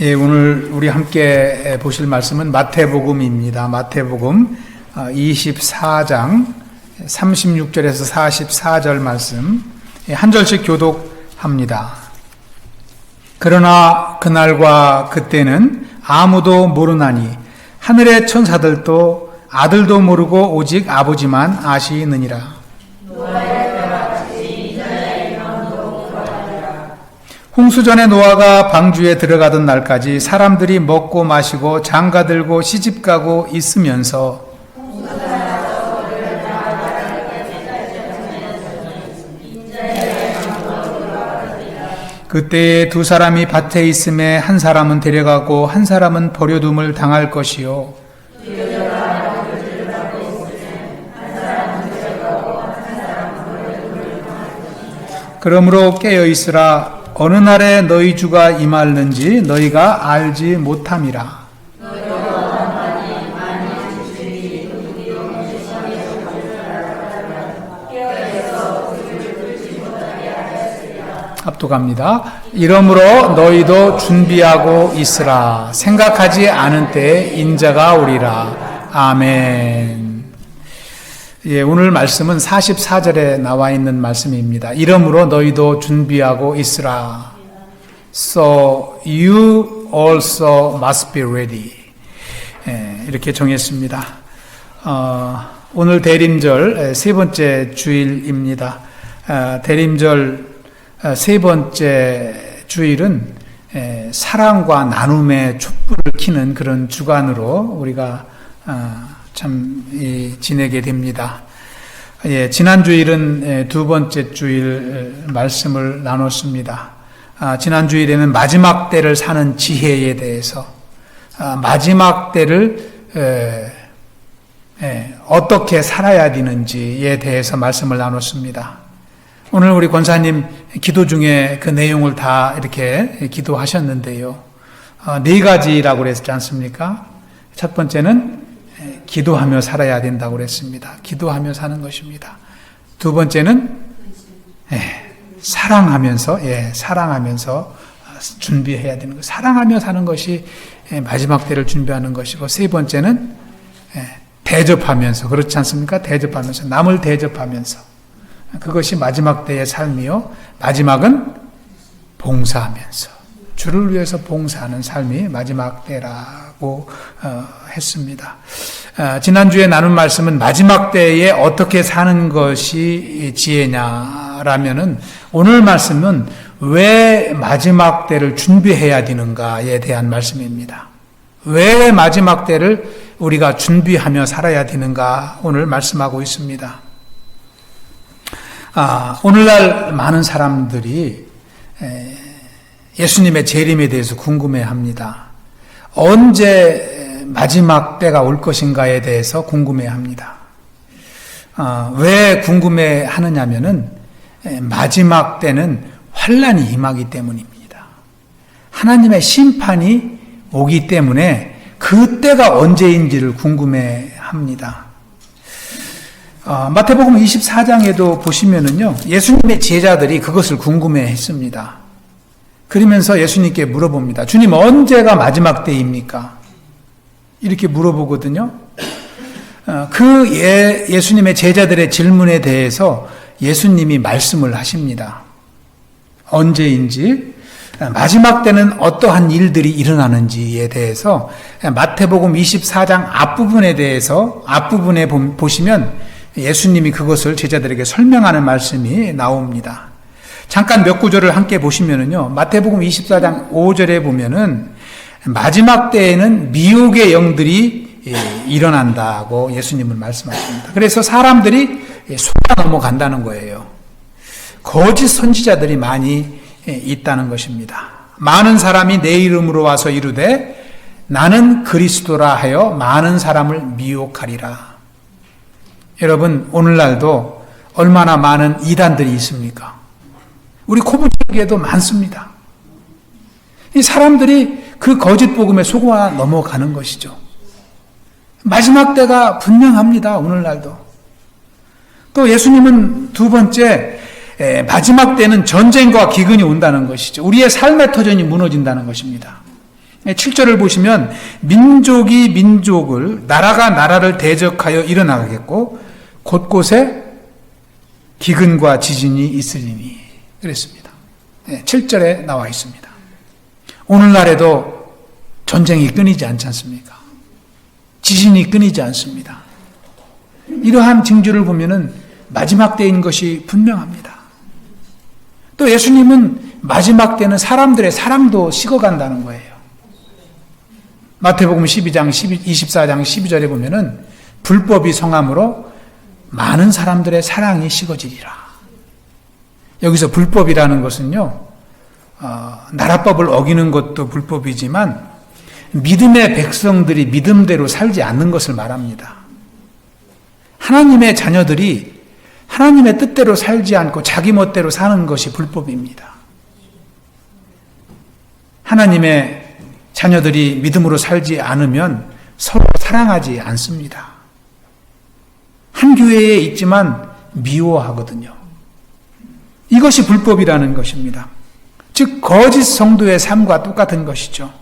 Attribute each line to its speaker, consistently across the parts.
Speaker 1: 예, 오늘 우리 함께 보실 말씀은 마태복음입니다. 마태복음 24장 36절에서 44절 말씀 한 절씩 교독합니다. 그러나 그날과 그때는 아무도 모르나니 하늘의 천사들도 아들도 모르고 오직 아버지만 아시느니라. 홍수전에 노아가 방주에 들어가던 날까지 사람들이 먹고 마시고 장가들고 시집가고 있으면서 그때에 두 사람이 밭에 있음에 한 사람은 데려가고 한 사람은 버려둠을 당할 것이요 그러므로 깨어 있으라. 어느 날에 너희 주가 임하는지 너희가 알지 못함이라. 압도갑니다. 이러므로 너희도 준비하고 있으라. 생각하지 않은 때에 인자가 오리라. 아멘. 예, 오늘 말씀은 44절에 나와 있는 말씀입니다. 이러므로 너희도 준비하고 있으라. So you also must be ready. 예, 이렇게 정했습니다. 오늘 대림절 세 번째 주일입니다. 대림절 세 번째 주일은 사랑과 나눔의 촛불을 켜는 그런 주간으로 우리가 지내게 됩니다. 예, 지난 주일은 두 번째 주일 말씀을 나눴습니다. 지난 주일에는 마지막 때를 사는 지혜에 대해서, 마지막 때를 어떻게 살아야 되는지에 대해서 말씀을 나눴습니다. 오늘 우리 권사님 기도 중에 그 내용을 다 이렇게 기도하셨는데요. 네 가지라고 그랬지 않습니까? 첫 번째는 기도하며 살아야 된다고 그랬습니다. 기도하며 사는 것입니다. 두 번째는 사랑하면서 준비해야 되는 것. 사랑하며 사는 것이 마지막 때를 준비하는 것이고, 세 번째는 대접하면서, 그렇지 않습니까? 대접하면서, 남을 대접하면서. 그것이 마지막 때의 삶이요. 마지막은 봉사하면서, 주를 위해서 봉사하는 삶이 마지막 때라고 했습니다. 지난주에 나눈 말씀은 마지막 때에 어떻게 사는 것이 지혜냐라면은, 오늘 말씀은 왜 마지막 때를 준비해야 되는가에 대한 말씀입니다. 왜 마지막 때를 우리가 준비하며 살아야 되는가 오늘 말씀하고 있습니다. 오늘날 많은 사람들이 예수님의 재림에 대해서 궁금해합니다. 언제 마지막 때가 올 것인가에 대해서 궁금해합니다. 왜 궁금해하느냐면은 마지막 때는 환난이 임하기 때문입니다. 하나님의 심판이 오기 때문에 그 때가 언제인지를 궁금해합니다. 마태복음 24장에도 보시면은요, 예수님의 제자들이 그것을 궁금해했습니다. 그러면서 예수님께 물어봅니다. 주님, 언제가 마지막 때입니까? 이렇게 물어보거든요. 예수님의 제자들의 질문에 대해서 예수님이 말씀을 하십니다. 언제인지, 마지막 때는 어떠한 일들이 일어나는지에 대해서 마태복음 24장 앞부분에 보시면 예수님이 그것을 제자들에게 설명하는 말씀이 나옵니다. 잠깐 몇 구절을 함께 보시면은요, 마태복음 24장 5절에 보면은 마지막 때에는 미혹의 영들이 일어난다고 예수님은 말씀하십니다. 그래서 사람들이 속아 넘어간다는 거예요. 거짓 선지자들이 많이 있다는 것입니다. 많은 사람이 내 이름으로 와서 이르되 나는 그리스도라 하여 많은 사람을 미혹하리라. 여러분, 오늘날도 얼마나 많은 이단들이 있습니까? 우리 코브지역에도 많습니다. 이 사람들이 그 거짓 복음에 속아 넘어가는 것이죠. 마지막 때가 분명합니다. 오늘날도. 또 예수님은 두 번째, 마지막 때는 전쟁과 기근이 온다는 것이죠. 우리의 삶의 터전이 무너진다는 것입니다. 7절을 보시면 민족이 민족을, 나라가 나라를 대적하여 일어나겠고 곳곳에 기근과 지진이 있으리니 그랬습니다. 7절에 나와 있습니다. 오늘날에도 전쟁이 끊이지 않지 않습니까? 지진이 끊이지 않습니다. 이러한 징조를 보면은 마지막 때인 것이 분명합니다. 또 예수님은 마지막 때는 사람들의 사랑도 식어간다는 거예요. 마태복음 12장, 24장 12절에 보면은 불법이 성함으로 많은 사람들의 사랑이 식어지리라. 여기서 불법이라는 것은요, 나라법을 어기는 것도 불법이지만 믿음의 백성들이 믿음대로 살지 않는 것을 말합니다. 하나님의 자녀들이 하나님의 뜻대로 살지 않고 자기 멋대로 사는 것이 불법입니다. 하나님의 자녀들이 믿음으로 살지 않으면 서로 사랑하지 않습니다. 한 교회에 있지만 미워하거든요. 이것이 불법이라는 것입니다. 즉 거짓 성도의 삶과 똑같은 것이죠.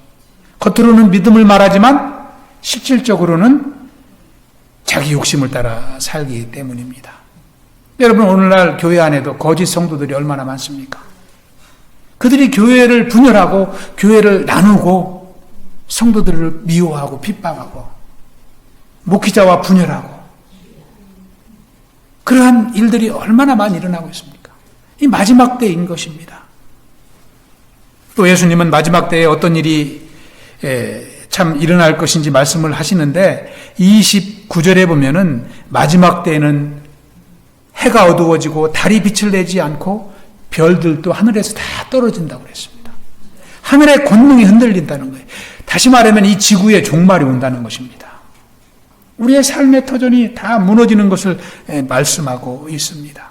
Speaker 1: 겉으로는 믿음을 말하지만 실질적으로는 자기 욕심을 따라 살기 때문입니다. 여러분, 오늘날 교회 안에도 거짓 성도들이 얼마나 많습니까? 그들이 교회를 분열하고 교회를 나누고 성도들을 미워하고 핍박하고 목회자와 분열하고 그러한 일들이 얼마나 많이 일어나고 있습니까? 이 마지막 때인 것입니다. 또 예수님은 마지막 때에 어떤 일이 참 일어날 것인지 말씀을 하시는데 29절에 보면은 마지막 때에는 해가 어두워지고 달이 빛을 내지 않고 별들도 하늘에서 다 떨어진다고 그랬습니다. 하늘의 권능이 흔들린다는 거예요. 다시 말하면 이 지구에 종말이 온다는 것입니다. 우리의 삶의 터전이 다 무너지는 것을 말씀하고 있습니다.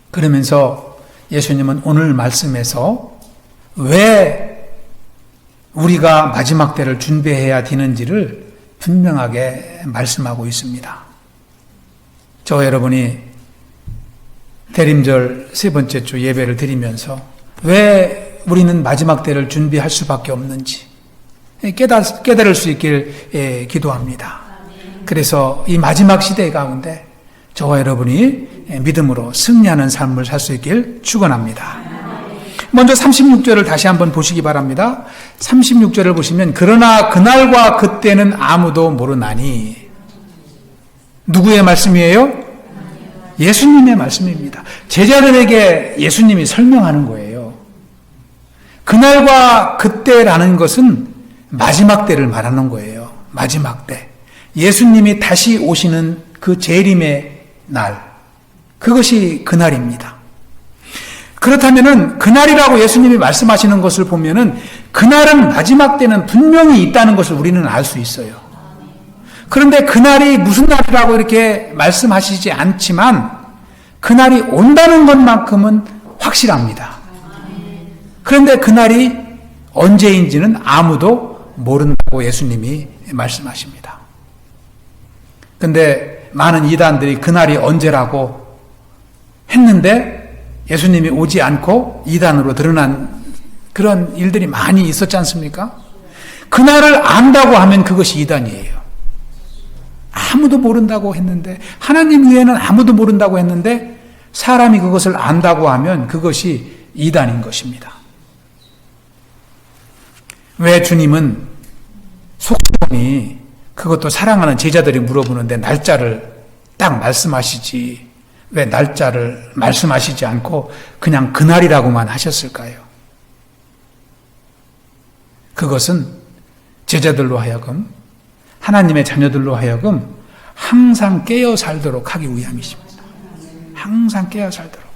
Speaker 1: 그러면서 예수님은 오늘 말씀에서 왜 우리가 마지막 때를 준비해야 되는지를 분명하게 말씀하고 있습니다. 저 여러분이 대림절 세 번째 주 예배를 드리면서 왜 우리는 마지막 때를 준비할 수밖에 없는지 깨달을 수 있길 기도합니다. 그래서 이 마지막 시대 가운데 저와 여러분이 믿음으로 승리하는 삶을 살 수 있길 축원합니다. 먼저 36절을 다시 한번 보시기 바랍니다. 36절을 보시면 그러나 그날과 그때는 아무도 모르나니, 누구의 말씀이에요? 예수님의 말씀입니다. 제자들에게 예수님이 설명하는 거예요. 그날과 그때라는 것은 마지막 때를 말하는 거예요. 마지막 때. 예수님이 다시 오시는 그 재림의 날. 그것이 그날입니다. 그렇다면은 그날이라고 예수님이 말씀하시는 것을 보면은 그날은 마지막 때는 분명히 있다는 것을 우리는 알 수 있어요. 그런데 그날이 무슨 날이라고 이렇게 말씀하시지 않지만 그날이 온다는 것만큼은 확실합니다. 그런데 그날이 언제인지는 아무도 모른다고 예수님이 말씀하십니다. 그런데 많은 이단들이 그날이 언제라고 했는데 예수님이 오지 않고 이단으로 드러난 그런 일들이 많이 있었지 않습니까? 그날을 안다고 하면 그것이 이단이에요. 아무도 모른다고 했는데, 하나님 외에는 아무도 모른다고 했는데 사람이 그것을 안다고 하면 그것이 이단인 것입니다. 왜 주님은 속성이 그것도 사랑하는 제자들이 물어보는데 날짜를 딱 말씀하시지 왜 날짜를 말씀하시지 않고 그냥 그날이라고만 하셨을까요? 그것은 제자들로 하여금, 하나님의 자녀들로 하여금 항상 깨어 살도록 하기 위함이십니다. 항상 깨어 살도록.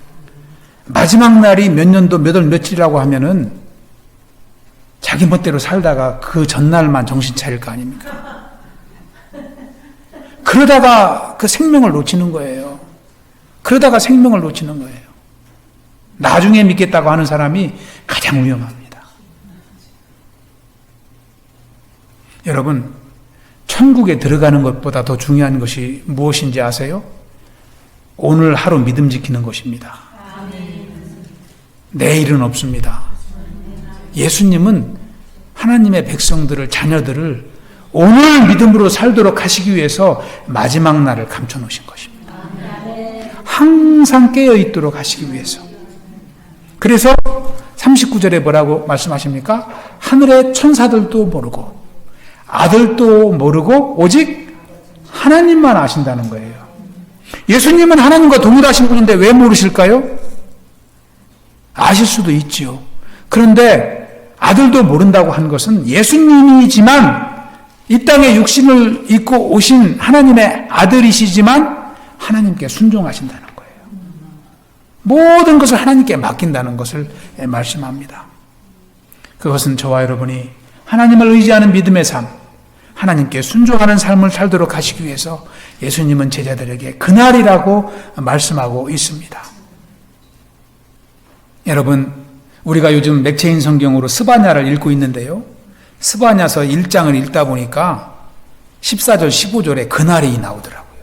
Speaker 1: 마지막 날이 몇 년도 몇 월 며칠이라고 하면은 자기 멋대로 살다가 그 전날만 정신 차릴 거 아닙니까? 그러다가 그 생명을 놓치는 거예요. 그러다가 생명을 놓치는 거예요. 나중에 믿겠다고 하는 사람이 가장 위험합니다. 여러분, 천국에 들어가는 것보다 더 중요한 것이 무엇인지 아세요? 오늘 하루 믿음 지키는 것입니다. 내일은 없습니다. 예수님은 하나님의 백성들을, 자녀들을 오늘 믿음으로 살도록 하시기 위해서 마지막 날을 감춰 놓으신 것입니다. 항상 깨어 있도록 하시기 위해서. 그래서 39절에 뭐라고 말씀하십니까? 하늘의 천사들도 모르고 아들도 모르고 오직 하나님만 아신다는 거예요. 예수님은 하나님과 동일하신 분인데 왜 모르실까요? 아실 수도 있지요. 그런데 아들도 모른다고 한 것은 예수님이지만 이 땅에 육신을 입고 오신 하나님의 아들이시지만 하나님께 순종하신다는 거예요. 모든 것을 하나님께 맡긴다는 것을 말씀합니다. 그것은 저와 여러분이 하나님을 의지하는 믿음의 삶, 하나님께 순종하는 삶을 살도록 하시기 위해서 예수님은 제자들에게 그날이라고 말씀하고 있습니다. 여러분, 우리가 요즘 맥체인 성경으로 스바냐를 읽고 있는데요. 스바냐서 1장을 읽다 보니까 14절, 15절에 그날이 나오더라고요.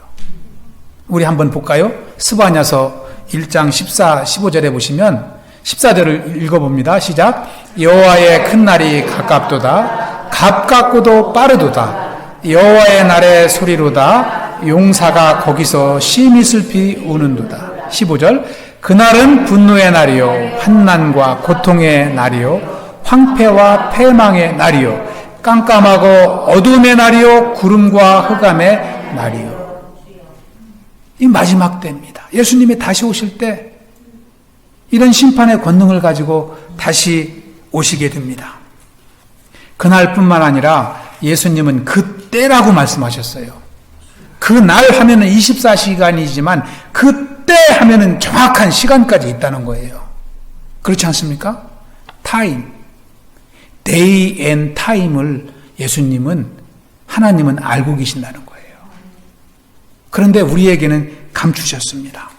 Speaker 1: 우리 한번 볼까요? 스바냐서 1장 14, 15절에 보시면 14절을 읽어봅니다. 시작. 여호와의 큰 날이 가깝도다. 가깝고도 빠르도다. 여호와의 날의 소리로다. 용사가 거기서 심히 슬피 우는도다. 15절. 그날은 분노의 날이요 환난과 고통의 날이요 황폐와 패망의 날이요 깜깜하고 어둠의 날이요 구름과 흑암의 날이요. 이 마지막 때입니다. 예수님이 다시 오실 때 이런 심판의 권능을 가지고 다시 오시게 됩니다. 그날뿐만 아니라 예수님은 그때라고 말씀하셨어요. 그날 하면은 24시간이지만 그때 하면은 정확한 시간까지 있다는 거예요. 그렇지 않습니까? 타임, day and time을 예수님은, 하나님은 알고 계신다는 거예요. 그런데 우리에게는 감추셨습니다.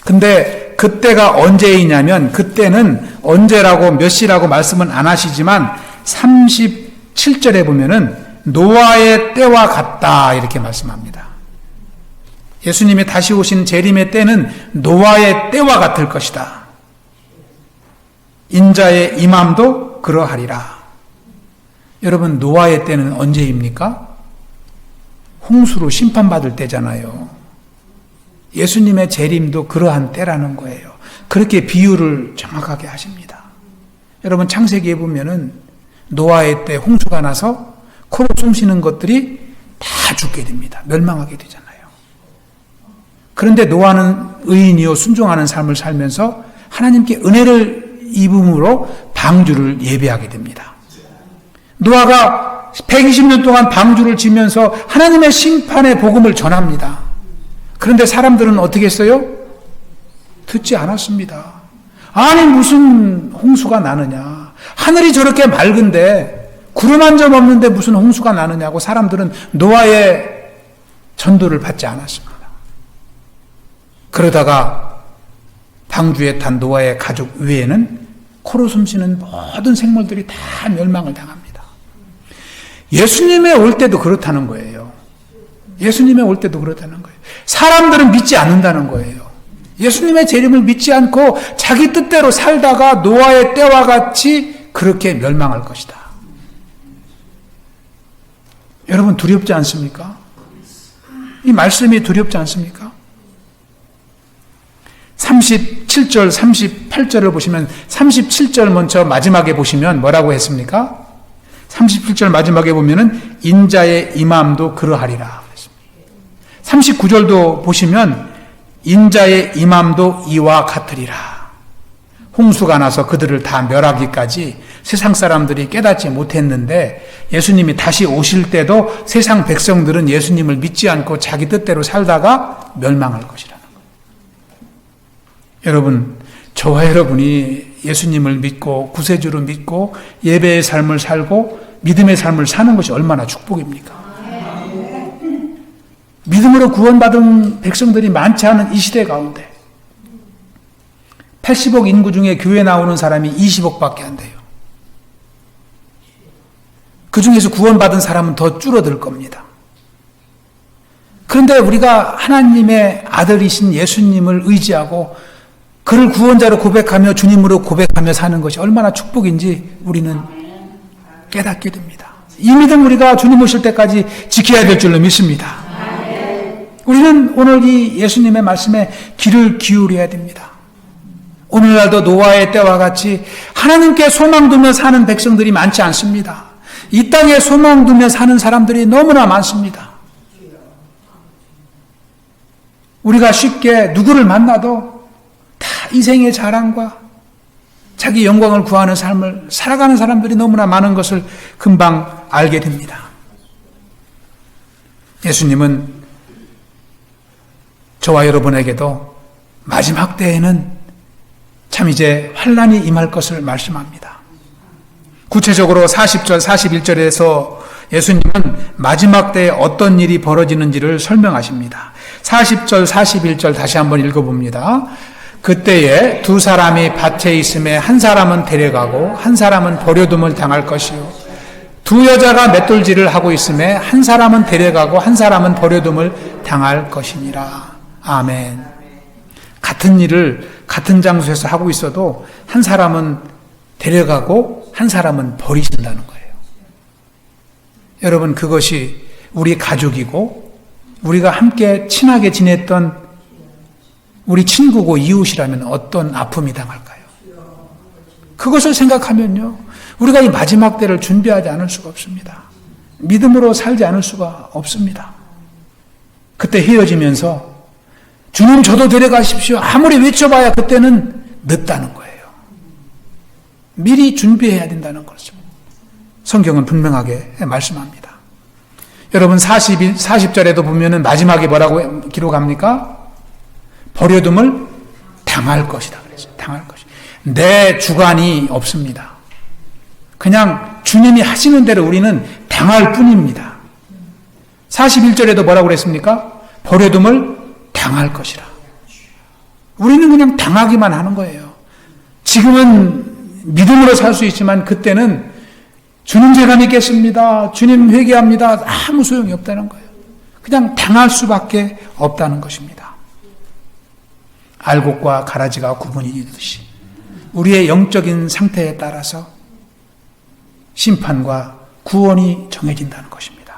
Speaker 1: 근데 그때가 언제이냐면, 그때는 언제라고 몇 시라고 말씀은 안 하시지만 37절에 보면은 노아의 때와 같다 이렇게 말씀합니다. 예수님이 다시 오신 재림의 때는 노아의 때와 같을 것이다. 인자의 임함도 그러하리라. 여러분, 노아의 때는 언제입니까? 홍수로 심판받을 때잖아요. 예수님의 재림도 그러한 때라는 거예요. 그렇게 비유를 정확하게 하십니다. 여러분, 창세기에 보면은 노아의 때 홍수가 나서 코로 숨쉬는 것들이 다 죽게 됩니다. 멸망하게 되잖아요. 그런데 노아는 의인이요 순종하는 삶을 살면서 하나님께 은혜를 입음으로 방주를 예배하게 됩니다. 노아가 120년 동안 방주를 지면서 하나님의 심판의 복음을 전합니다. 그런데 사람들은 어떻게 했어요? 듣지 않았습니다. 아니 무슨 홍수가 나느냐. 하늘이 저렇게 맑은데 구름 한 점 없는데 무슨 홍수가 나느냐고 사람들은 노아의 전도를 받지 않았습니다. 그러다가 방주에 탄 노아의 가족 외에는 코로 숨쉬는 모든 생물들이 다 멸망을 당합니다. 예수님의 올 때도 그렇다는 거예요. 예수님의 올 때도 그렇다는 거예요. 사람들은 믿지 않는다는 거예요. 예수님의 재림을 믿지 않고 자기 뜻대로 살다가 노아의 때와 같이 그렇게 멸망할 것이다. 여러분 두렵지 않습니까? 이 말씀이 두렵지 않습니까? 37절, 38절을 보시면 37절 먼저 마지막에 보시면 뭐라고 했습니까? 37절 마지막에 보면은 인자의 임함도 그러하리라. 39절도 보시면 인자의 임함도 이와 같으리라. 홍수가 나서 그들을 다 멸하기까지 세상 사람들이 깨닫지 못했는데 예수님이 다시 오실 때도 세상 백성들은 예수님을 믿지 않고 자기 뜻대로 살다가 멸망할 것이라는 거예요. 여러분, 저와 여러분이 예수님을 믿고 구세주로 믿고 예배의 삶을 살고 믿음의 삶을 사는 것이 얼마나 축복입니까? 믿음으로 구원받은 백성들이 많지 않은 이 시대 가운데 80억 인구 중에 교회 나오는 사람이 20억밖에 안 돼요. 그 중에서 구원받은 사람은 더 줄어들 겁니다. 그런데 우리가 하나님의 아들이신 예수님을 의지하고 그를 구원자로 고백하며 주님으로 고백하며 사는 것이 얼마나 축복인지 우리는 깨닫게 됩니다. 이 믿음 우리가 주님 오실 때까지 지켜야 될 줄로 믿습니다. 우리는 오늘 이 예수님의 말씀에 귀를 기울여야 됩니다. 오늘날도 노아의 때와 같이 하나님께 소망 두며 사는 백성들이 많지 않습니다. 이 땅에 소망 두며 사는 사람들이 너무나 많습니다. 우리가 쉽게 누구를 만나도 다 이생의 자랑과 자기 영광을 구하는 삶을 살아가는 사람들이 너무나 많은 것을 금방 알게 됩니다. 예수님은 저와 여러분에게도 마지막 때에는 참 이제 환난이 임할 것을 말씀합니다. 구체적으로 40절, 41절에서 예수님은 마지막 때에 어떤 일이 벌어지는지를 설명하십니다. 40절, 41절 다시 한번 읽어봅니다. 그때에 두 사람이 밭에 있음에 한 사람은 데려가고 한 사람은 버려둠을 당할 것이요. 두 여자가 맷돌질을 하고 있음에 한 사람은 데려가고 한 사람은 버려둠을 당할 것이니라. 아멘. 같은 일을 같은 장소에서 하고 있어도 한 사람은 데려가고 한 사람은 버리신다는 거예요. 여러분, 그것이 우리 가족이고 우리가 함께 친하게 지냈던 우리 친구고 이웃이라면 어떤 아픔이 당할까요? 그것을 생각하면요, 우리가 이 마지막 때를 준비하지 않을 수가 없습니다. 믿음으로 살지 않을 수가 없습니다. 그때 헤어지면서 주님 저도 데려가십시오. 아무리 외쳐봐야 그때는 늦다는 거예요. 미리 준비해야 된다는 거죠. 성경은 분명하게 말씀합니다. 여러분 40절에도 보면은 마지막에 뭐라고 기록합니까? 버려둠을 당할 것이다 그랬어요. 당할 것이. 내 주관이 없습니다. 그냥 주님이 하시는 대로 우리는 당할 뿐입니다. 41절에도 뭐라고 그랬습니까? 버려둠을 당할 것이라. 우리는 그냥 당하기만 하는 거예요. 지금은 믿음으로 살 수 있지만 그때는 주님 제가 믿겠습니다. 주님 회개합니다. 아무 소용이 없다는 거예요. 그냥 당할 수밖에 없다는 것입니다. 알곡과 가라지가 구분이 되듯이 우리의 영적인 상태에 따라서 심판과 구원이 정해진다는 것입니다.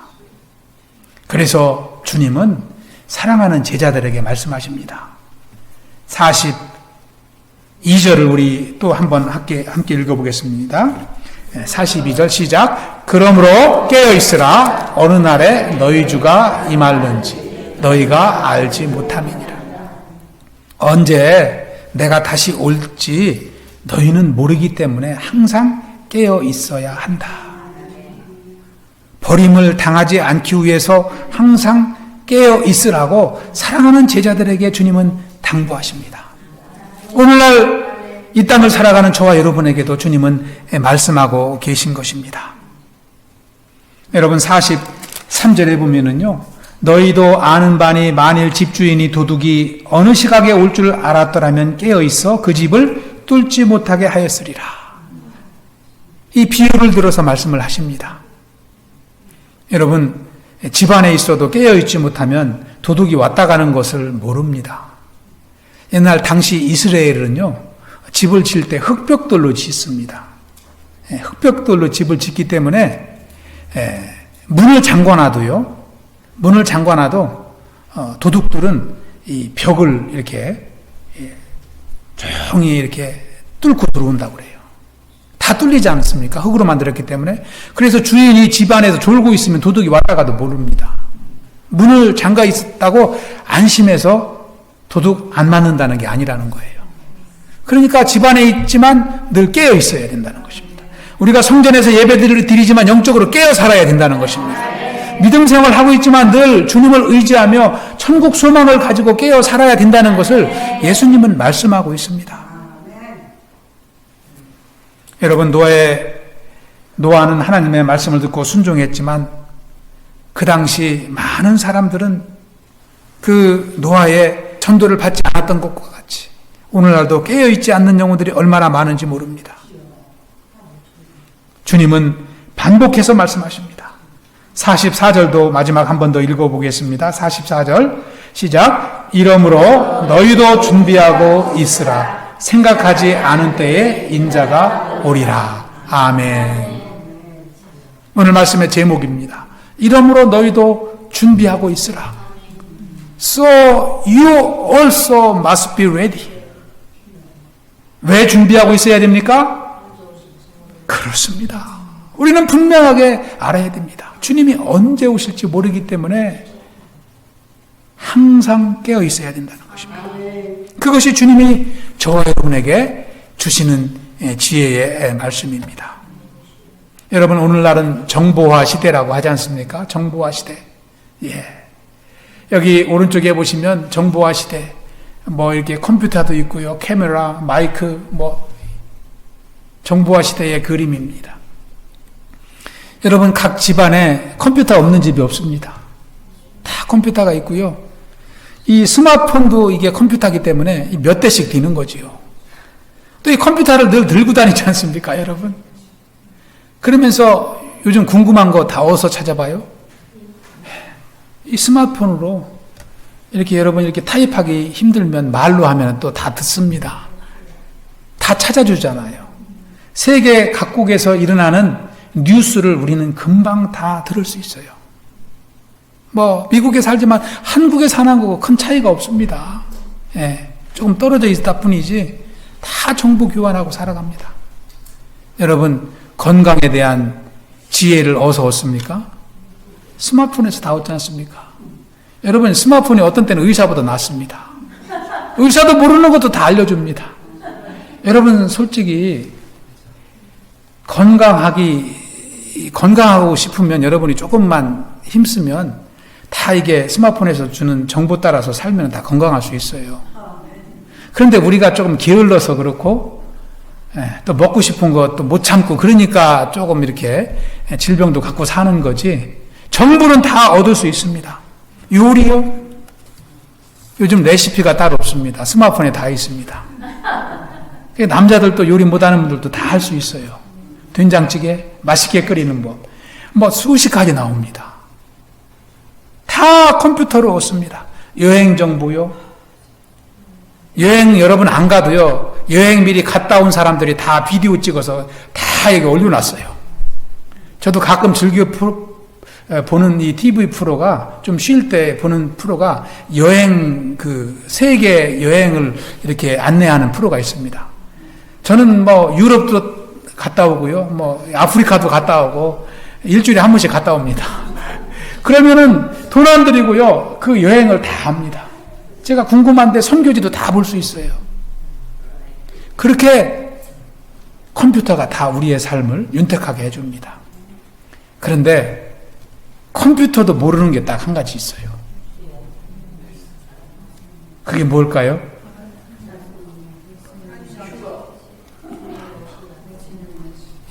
Speaker 1: 그래서 주님은 사랑하는 제자들에게 말씀하십니다. 42절을 우리 또 한번 함께 읽어보겠습니다. 42절 시작. 그러므로 깨어있으라. 어느 날에 너희 주가 임할는지 너희가 알지 못함이니라. 언제 내가 다시 올지 너희는 모르기 때문에 항상 깨어 있어야 한다. 버림을 당하지 않기 위해서 항상 깨어 있으라고 사랑하는 제자들에게 주님은 당부하십니다. 오늘날 이 땅을 살아가는 저와 여러분에게도 주님은 말씀하고 계신 것입니다. 여러분 43절에 보면은요, 너희도 아는 바니 만일 집주인이 도둑이 어느 시각에 올 줄 알았더라면 깨어 있어 그 집을 뚫지 못하게 하였으리라. 이 비유를 들어서 말씀을 하십니다. 여러분, 집 안에 있어도 깨어있지 못하면 도둑이 왔다 가는 것을 모릅니다. 옛날 당시 이스라엘은요, 집을 질 때 흙벽돌로 짓습니다. 흙벽돌로 집을 짓기 때문에 문을 잠궈놔도 도둑들은 이 벽을 이렇게 조용히 이렇게 뚫고 들어온다고 그래요. 다 뚫리지 않습니까? 흙으로 만들었기 때문에. 그래서 주인이 집 안에서 졸고 있으면 도둑이 왔다가도 모릅니다. 문을 잠가 있다고 안심해서 도둑 안 맞는다는 게 아니라는 거예요. 그러니까 집 안에 있지만 늘 깨어 있어야 된다는 것입니다. 우리가 성전에서 예배들을 드리지만 영적으로 깨어 살아야 된다는 것입니다. 믿음 생활을 하고 있지만 늘 주님을 의지하며 천국 소망을 가지고 깨어 살아야 된다는 것을 예수님은 말씀하고 있습니다. 여러분, 노아는 하나님의 말씀을 듣고 순종했지만 그 당시 많은 사람들은 그 노아의 전도를 받지 않았던 것과 같이 오늘날도 깨어있지 않는 영혼들이 얼마나 많은지 모릅니다. 주님은 반복해서 말씀하십니다. 44절도 마지막 한 번 더 읽어보겠습니다. 44절 시작. 이러므로 너희도 준비하고 있으라. 생각하지 않은 때에 인자가 오리라. 아멘. 오늘 말씀의 제목입니다. 이러므로 너희도 준비하고 있으라. So you also must be ready. 왜 준비하고 있어야 됩니까? 그렇습니다. 우리는 분명하게 알아야 됩니다. 주님이 언제 오실지 모르기 때문에 항상 깨어 있어야 된다는 것입니다. 그것이 주님이 저와 여러분에게 주시는 지혜의 말씀입니다. 여러분, 오늘날은 정보화 시대라고 하지 않습니까? 정보화 시대. 예. 여기 오른쪽에 보시면 정보화 시대. 이렇게 컴퓨터도 있고요. 카메라, 마이크, 정보화 시대의 그림입니다. 여러분, 각 집안에 컴퓨터 없는 집이 없습니다. 다 컴퓨터가 있고요. 이 스마트폰도 이게 컴퓨터이기 때문에 몇 대씩 비는 거지요. 또 이 컴퓨터를 늘 들고 다니지 않습니까, 여러분? 그러면서 요즘 궁금한 거 다 어디서 찾아봐요? 이 스마트폰으로 이렇게 여러분 이렇게 타입하기 힘들면 말로 하면 또 다 듣습니다. 다 찾아주잖아요. 세계 각국에서 일어나는 뉴스를 우리는 금방 다 들을 수 있어요. 미국에 살지만 한국에 사는 거고 큰 차이가 없습니다. 예, 조금 떨어져 있다 뿐이지 다 정보 교환하고 살아갑니다. 여러분, 건강에 대한 지혜를 어디서 얻습니까? 스마트폰에서 다 얻지 않습니까? 여러분, 스마트폰이 어떤 때는 의사보다 낫습니다. 의사도 모르는 것도 다 알려줍니다. 여러분, 솔직히 건강하고 싶으면 여러분이 조금만 힘쓰면 다 이게 스마트폰에서 주는 정보 따라서 살면 다 건강할 수 있어요. 그런데 우리가 조금 게을러서 그렇고 또 먹고 싶은 것도 못 참고 그러니까 조금 이렇게 질병도 갖고 사는 거지, 정보는 다 얻을 수 있습니다. 요리요? 요즘 레시피가 따로 없습니다. 스마트폰에 다 있습니다. 남자들도 요리 못하는 분들도 다 할 수 있어요. 된장찌개 맛있게 끓이는 법, 수십 가지 나옵니다. 다 컴퓨터로 얻습니다. 여행 정보요. 여행 여러분 안 가도요, 여행 미리 갔다 온 사람들이 다 비디오 찍어서 다 여기 올려놨어요. 저도 가끔 즐겨 보는 이 TV 프로가, 좀 쉴 때 보는 프로가 세계 여행을 이렇게 안내하는 프로가 있습니다. 저는 유럽도 갔다 오고요, 아프리카도 갔다 오고, 일주일에 한 번씩 갔다 옵니다. 그러면은 돈 안 들이고요, 그 여행을 다 합니다. 제가 궁금한데 선교지도 다 볼 수 있어요. 그렇게 컴퓨터가 다 우리의 삶을 윤택하게 해줍니다. 그런데 컴퓨터도 모르는 게 딱 한 가지 있어요. 그게 뭘까요?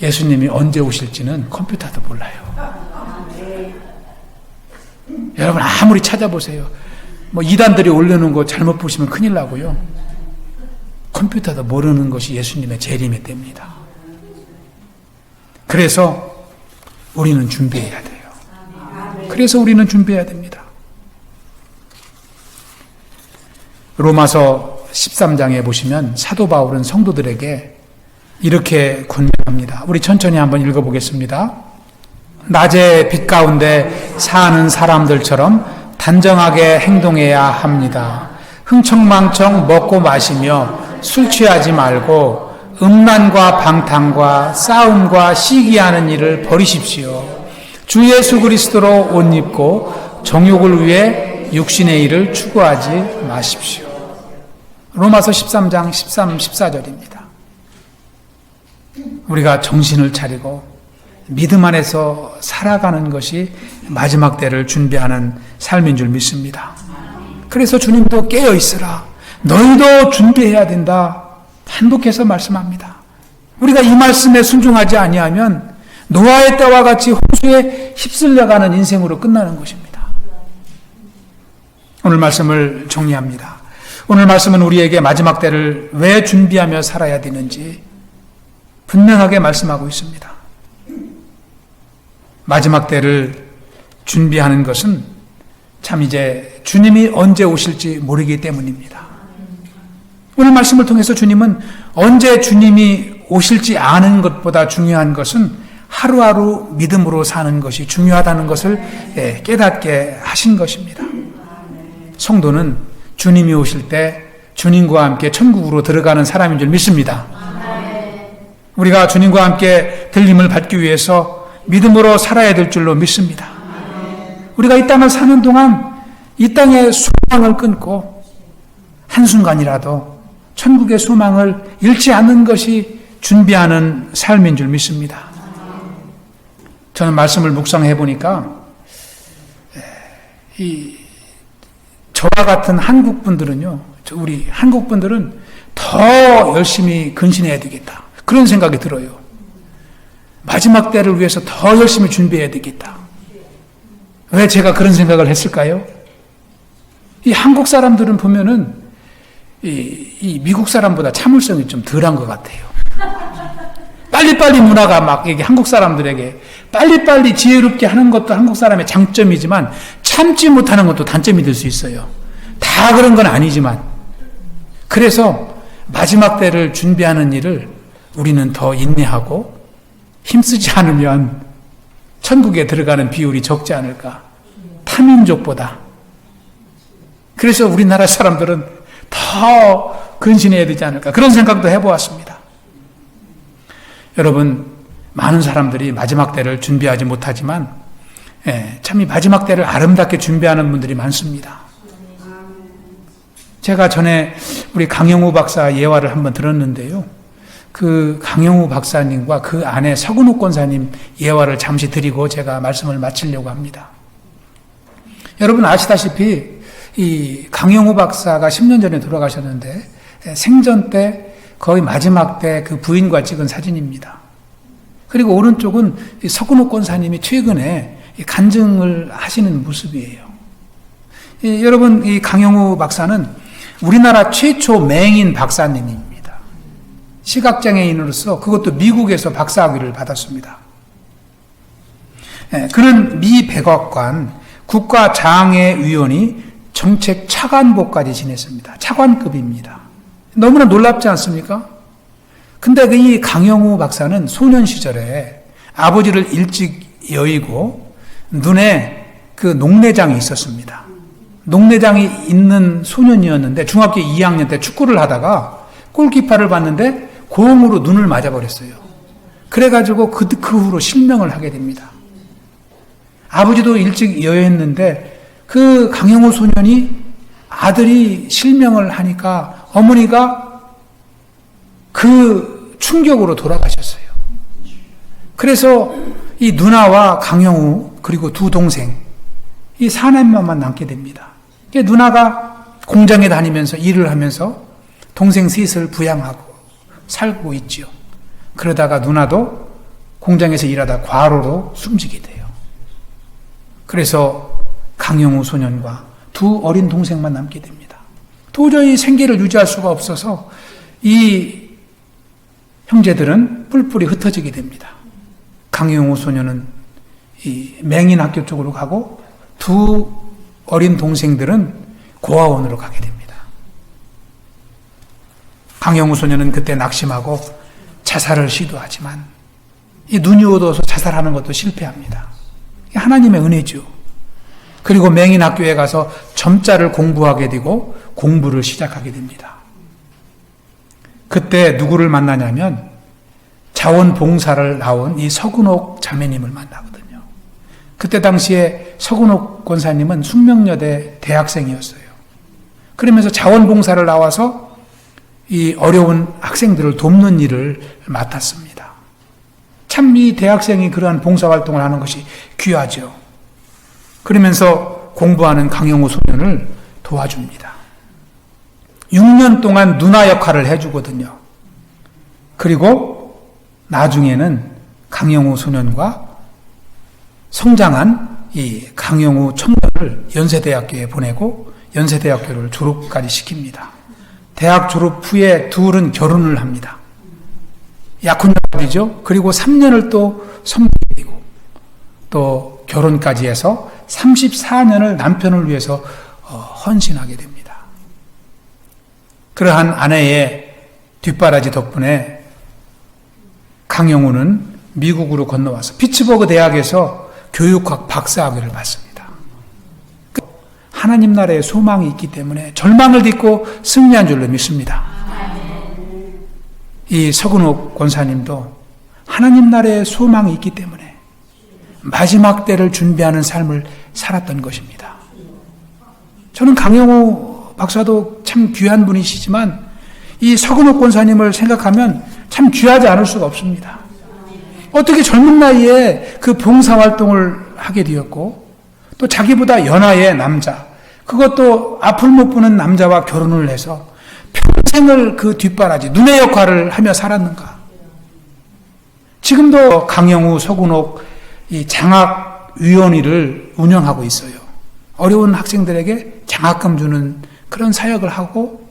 Speaker 1: 예수님이 언제 오실지는 컴퓨터도 몰라요. 여러분, 아무리 찾아보세요. 이단들이 올려놓은 거 잘못 보시면 큰일 나고요. 컴퓨터도 모르는 것이 예수님의 재림의 때입니다. 그래서 우리는 준비해야 돼요. 그래서 우리는 준비해야 됩니다. 로마서 13장에 보시면 사도 바울은 성도들에게 이렇게 권면합니다. 우리 천천히 한번 읽어보겠습니다. 낮에 빛 가운데 사는 사람들처럼 단정하게 행동해야 합니다. 흥청망청 먹고 마시며 술 취하지 말고 음란과 방탕과 싸움과 시기하는 일을 버리십시오. 주 예수 그리스도로 옷 입고 정욕을 위해 육신의 일을 추구하지 마십시오. 로마서 13장 13, 14절입니다. 우리가 정신을 차리고 믿음 안에서 살아가는 것이 마지막 때를 준비하는 삶인 줄 믿습니다. 그래서 주님도 깨어 있으라. 너희도 준비해야 된다. 반복해서 말씀합니다. 우리가 이 말씀에 순종하지 아니하면 노아의 때와 같이 홍수에 휩쓸려가는 인생으로 끝나는 것입니다. 오늘 말씀을 정리합니다. 오늘 말씀은 우리에게 마지막 때를 왜 준비하며 살아야 되는지 분명하게 말씀하고 있습니다. 마지막 때를 준비하는 것은 참 이제 주님이 언제 오실지 모르기 때문입니다. 오늘 말씀을 통해서 주님은 언제 주님이 오실지 아는 것보다 중요한 것은 하루하루 믿음으로 사는 것이 중요하다는 것을 깨닫게 하신 것입니다. 성도는 주님이 오실 때 주님과 함께 천국으로 들어가는 사람인 줄 믿습니다. 우리가 주님과 함께 들림을 받기 위해서 믿음으로 살아야 될 줄로 믿습니다. 우리가 이 땅을 사는 동안 이 땅의 소망을 끊고 한순간이라도 천국의 소망을 잃지 않는 것이 준비하는 삶인 줄 믿습니다. 저는 말씀을 묵상해 보니까 저와 같은 한국 분들은요, 우리 한국 분들은 더 열심히 근신해야 되겠다. 그런 생각이 들어요. 마지막 때를 위해서 더 열심히 준비해야 되겠다. 왜 제가 그런 생각을 했을까요? 이 한국 사람들은 보면은 이 미국 사람보다 참을성이 좀 덜한 것 같아요. 빨리빨리 문화가 막 이게 한국 사람들에게 빨리빨리 지혜롭게 하는 것도 한국 사람의 장점이지만 참지 못하는 것도 단점이 될 수 있어요. 다 그런 건 아니지만. 그래서 마지막 때를 준비하는 일을 우리는 더 인내하고 힘쓰지 않으면 천국에 들어가는 비율이 적지 않을까. 타민족보다. 그래서 우리나라 사람들은 더 근신해야 되지 않을까. 그런 생각도 해보았습니다. 여러분, 많은 사람들이 마지막 때를 준비하지 못하지만 참 이 마지막 때를 아름답게 준비하는 분들이 많습니다. 제가 전에 우리 강영우 박사 예화를 한번 들었는데요. 그 강영우 박사님과 그 아내 서근옥 권사님 예화를 잠시 드리고 제가 말씀을 마치려고 합니다. 여러분 아시다시피 이 강영우 박사가 10년 전에 돌아가셨는데 생전 때 거의 마지막 때 그 부인과 찍은 사진입니다. 그리고 오른쪽은 서근옥 권사님이 최근에 간증을 하시는 모습이에요. 여러분 이 강영우 박사는 우리나라 최초 맹인 박사님입니다. 시각장애인으로서 그것도 미국에서 박사학위를 받았습니다. 그는 미 백악관 국가장애위원회 정책 차관보까지 지냈습니다. 차관급입니다. 너무나 놀랍지 않습니까? 근데 이 강영우 박사는 소년 시절에 아버지를 일찍 여의고 눈에 그 녹내장이 있었습니다. 녹내장이 있는 소년이었는데 중학교 2학년 때 축구를 하다가 골키퍼를 봤는데 공으로 눈을 맞아버렸어요. 그래가지고 그 후로 실명을 하게 됩니다. 아버지도 일찍 여했는데 그 강영우 소년이 아들이 실명을 하니까 어머니가 그 충격으로 돌아가셨어요. 그래서 이 누나와 강영우 그리고 두 동생 이 사남매만 남게 됩니다. 누나가 공장에 다니면서 일을 하면서 동생 셋을 부양하고 살고 있지요. 그러다가 누나도 공장에서 일하다 과로로 숨지게 돼요. 그래서 강영우 소년과 두 어린 동생만 남게 됩니다. 도저히 생계를 유지할 수가 없어서 이 형제들은 뿔뿔이 흩어지게 됩니다. 강영우 소년은 이 맹인 학교 쪽으로 가고 두 어린 동생들은 고아원으로 가게 됩니다. 강영우 소년은 그때 낙심하고 자살을 시도하지만 이 눈이 어두워서 자살하는 것도 실패합니다. 하나님의 은혜죠. 그리고 맹인 학교에 가서 점자를 공부하게 되고 공부를 시작하게 됩니다. 그때 누구를 만나냐면 자원봉사를 나온 이 서근옥 자매님을 만나거든요. 그때 당시에 서근옥 권사님은 숙명여대 대학생이었어요. 그러면서 자원봉사를 나와서 이 어려운 학생들을 돕는 일을 맡았습니다. 참 이 대학생이 그러한 봉사활동을 하는 것이 귀하죠. 그러면서 공부하는 강영우 소년을 도와줍니다. 6년 동안 누나 역할을 해주거든요. 그리고 나중에는 강영우 소년과 성장한 이 강영우 청년을 연세대학교에 보내고 연세대학교를 졸업까지 시킵니다. 대학 졸업 후에 둘은 결혼을 합니다. 약혼자들이죠. 그리고 3년을 또 섬기게 되고 또 결혼까지 해서 34년을 남편을 위해서 헌신하게 됩니다. 그러한 아내의 뒷바라지 덕분에 강영우는 미국으로 건너와서 피츠버그 대학에서 교육학 박사학위를 받습니다. 하나님 나라의 소망이 있기 때문에 절망을 딛고 승리한 줄로 믿습니다. 이 서근옥 권사님도 하나님 나라의 소망이 있기 때문에 마지막 때를 준비하는 삶을 살았던 것입니다. 저는 강영호 박사도 참 귀한 분이시지만 이 서근옥 권사님을 생각하면 참 귀하지 않을 수가 없습니다. 어떻게 젊은 나이에 그 봉사활동을 하게 되었고 또 자기보다 연하의 남자, 그것도 앞을 못 보는 남자와 결혼을 해서 평생을 그 뒷바라지, 눈의 역할을 하며 살았는가. 지금도 강영우, 서근옥 이 장학위원회를 운영하고 있어요. 어려운 학생들에게 장학금 주는 그런 사역을 하고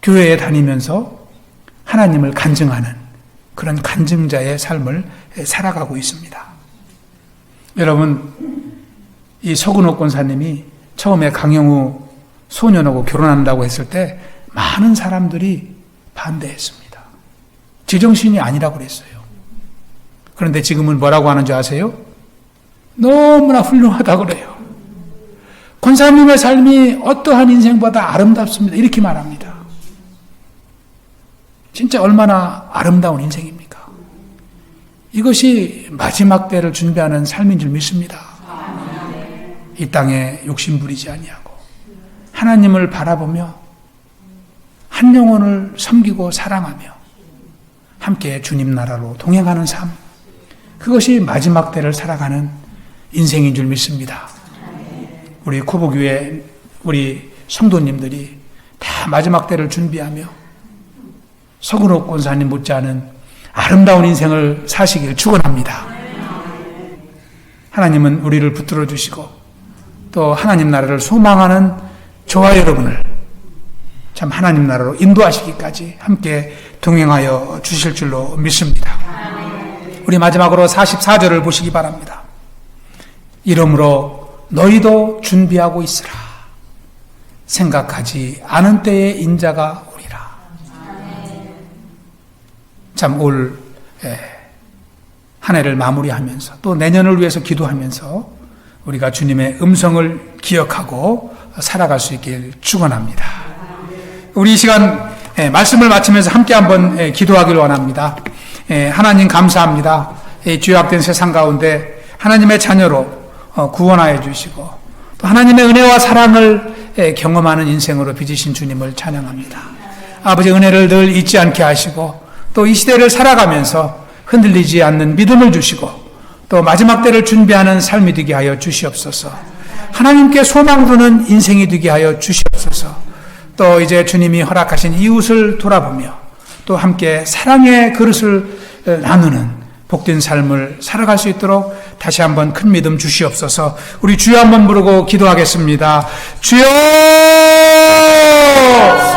Speaker 1: 교회에 다니면서 하나님을 간증하는 그런 간증자의 삶을 살아가고 있습니다. 여러분, 이 서근옥 권사님이 처음에 강영우 소년하고 결혼한다고 했을 때 많은 사람들이 반대했습니다. 제정신이 아니라고 그랬어요. 그런데 지금은 뭐라고 하는 줄 아세요? 너무나 훌륭하다고 그래요. 권사님의 삶이 어떠한 인생보다 아름답습니다. 이렇게 말합니다. 진짜 얼마나 아름다운 인생입니까? 이것이 마지막 때를 준비하는 삶인 줄 믿습니다. 이 땅에 욕심 부리지 아니하고 하나님을 바라보며 한 영혼을 섬기고 사랑하며 함께 주님 나라로 동행하는 삶, 그것이 마지막 때를 살아가는 인생인 줄 믿습니다. 우리 코보교회 우리 성도님들이 다 마지막 때를 준비하며 서근옥 권사님 못지않은 아름다운 인생을 사시길 축원합니다. 하나님은 우리를 붙들어 주시고 또 하나님 나라를 소망하는 저와 여러분을 참 하나님 나라로 인도하시기까지 함께 동행하여 주실 줄로 믿습니다. 우리 마지막으로 44절을 보시기 바랍니다. 이러므로 너희도 준비하고 있으라. 생각하지 않은 때에 인자가 오리라. 참 올 한 해를 마무리하면서 또 내년을 위해서 기도하면서 우리가 주님의 음성을 기억하고 살아갈 수 있길 축원합니다. 우리 이 시간 말씀을 마치면서 함께 한번 기도하기를 원합니다. 하나님 감사합니다. 죄악된 세상 가운데 하나님의 자녀로 구원하여 주시고 또 하나님의 은혜와 사랑을 경험하는 인생으로 빚으신 주님을 찬양합니다. 아버지 은혜를 늘 잊지 않게 하시고 또 이 시대를 살아가면서 흔들리지 않는 믿음을 주시고 또 마지막 때를 준비하는 삶이 되게 하여 주시옵소서. 하나님께 소망 두는 인생이 되게 하여 주시옵소서. 또 이제 주님이 허락하신 이웃을 돌아보며 또 함께 사랑의 그릇을 나누는 복된 삶을 살아갈 수 있도록 다시 한번 큰 믿음 주시옵소서. 우리 주여 한번 부르고 기도하겠습니다. 주여!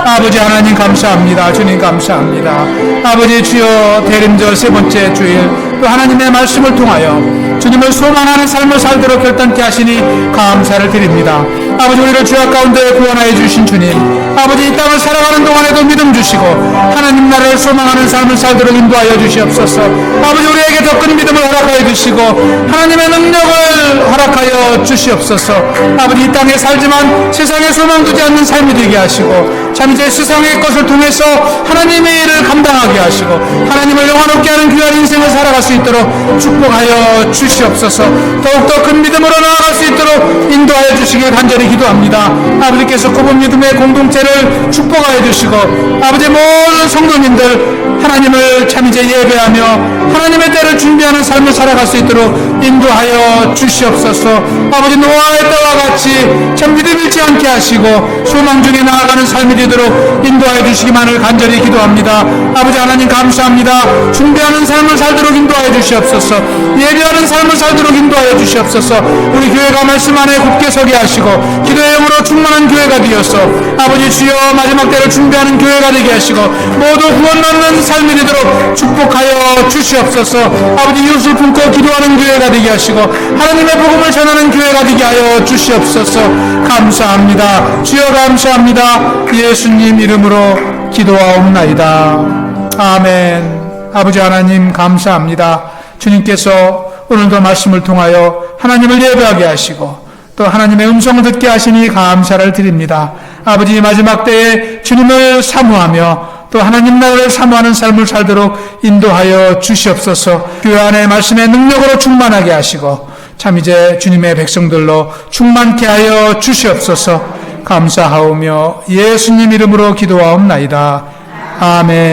Speaker 1: 아버지 하나님 감사합니다. 주님 감사합니다. 아버지 주여, 대림절 세 번째 주일 또 하나님의 말씀을 통하여 주님을 소망하는 삶을 살도록 결단케 하시니 감사를 드립니다. 아버지 우리를 죄악 가운데 구원하여 주신 주님, 아버지 이 땅을 살아가는 동안에도 믿음 주시고 하나님 나라를 소망하는 삶을 살도록 인도하여 주시옵소서. 아버지 우리에게 더 큰 믿음을 허락하여 주시고 하나님의 능력을 허락하여 주시옵소서. 아버지 이 땅에 살지만 세상에 소망 두지 않는 삶이 되게 하시고 참 이제 세상의 것을 통해서 하나님의 일을 감당하게 하시고 하나님을 영화롭게 하는 귀한 인생을 살아갈 수 있도록 축복하여 주시옵소서. 더욱더 큰 믿음으로 나아갈 수 있도록 인도하여 주시길 간절히 기도합니다. 아버지께서 고본 믿음의 공동체를 축복하여 주시고 아버지 모든 성도님들 하나님을 참 이제 예배하며 하나님의 때를 준비하는 삶을 살아갈 수 있도록 인도하여 주시옵소서. 아버지 노아의 때와 같이 참 믿음 잃지 않게 하시고 소망 중에 나아가는 삶이 되도록 인도하여 주시기만을 간절히 기도합니다. 아버지 하나님 감사합니다. 준비하는 삶을 살도록 인도하여 주시옵소서. 예배하는 삶을 살도록 인도하여 주시옵소서. 우리 교회가 말씀 안에 굳게 서게 하시고 기도의 영으로 충만한 교회가 되어서 아버지 주여 마지막 때를 준비하는 교회가 되게 하시고 모두 구원 얻는 삶이 되도록 축복하여 주시옵소서. 아버지 이웃을 품고 기도하는 교회가 되게 하시고 하나님의 복음을 전하는 교회가 되게 하여 주시옵소서. 감사합니다. 주여 감사합니다. 예수님 이름으로 기도하옵나이다. 아멘. 아버지 하나님 감사합니다. 주님께서 오늘도 말씀을 통하여 하나님을 예배하게 하시고 또 하나님의 음성을 듣게 하시니 감사를 드립니다. 아버지, 마지막 때에 주님을 사모하며 또 하나님 나라를 사모하는 삶을 살도록 인도하여 주시옵소서. 교회 안에 말씀의 능력으로 충만하게 하시고 참 이제 주님의 백성들로 충만케 하여 주시옵소서. 감사하오며 예수님 이름으로 기도하옵나이다. 아멘.